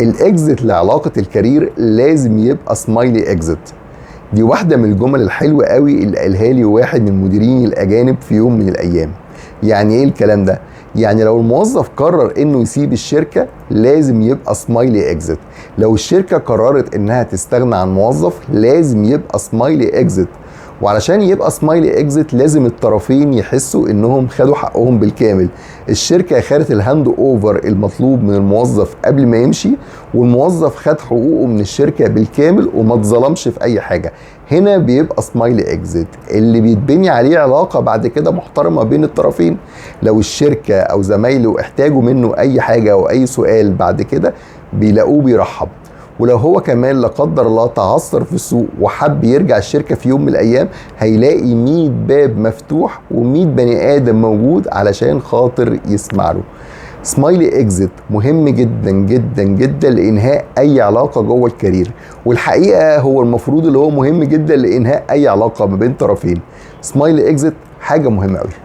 الاكزit لعلاقة الكارير لازم يبقى سمايلي اكزit. دي واحدة من الجمل الحلوة قوي اللي قالها لي واحد من مديرين الاجانب في يوم من الايام. يعني ايه الكلام ده؟ يعني لو الموظف قرر انه يسيب الشركة لازم يبقى سمايلي اكزit. لو الشركة قررت انها تستغنى عن موظف لازم يبقى سمايلي اكزit. وعلشان يبقى سمايلي اكزit لازم الطرفين يحسوا انهم خدوا حقهم بالكامل. الشركة خدت الهاند اوفر المطلوب من الموظف قبل ما يمشي، والموظف خد حقوقه من الشركة بالكامل وما اتظلمش في اي حاجة. هنا بيبقى سمايلي اكزit اللي بيتبني عليه علاقة بعد كده محترمة بين الطرفين. لو الشركة او زمايله احتاجوا منه اي حاجة او اي سؤال بعد كده بيلاقوه بيرحب. ولو هو كمان لا قدر الله تعثر في السوق وحب يرجع الشركة في يوم من الأيام هيلاقي 100 باب مفتوح و100 بني آدم موجود علشان خاطر يسمع له. سمايلي اكزit مهم جدا جدا جدا لإنهاء أي علاقة جوه الكارير، والحقيقة هو المفروض اللي هو مهم جدا لإنهاء أي علاقة ما بين طرفين. سمايلي اكزit حاجة مهمة قوي.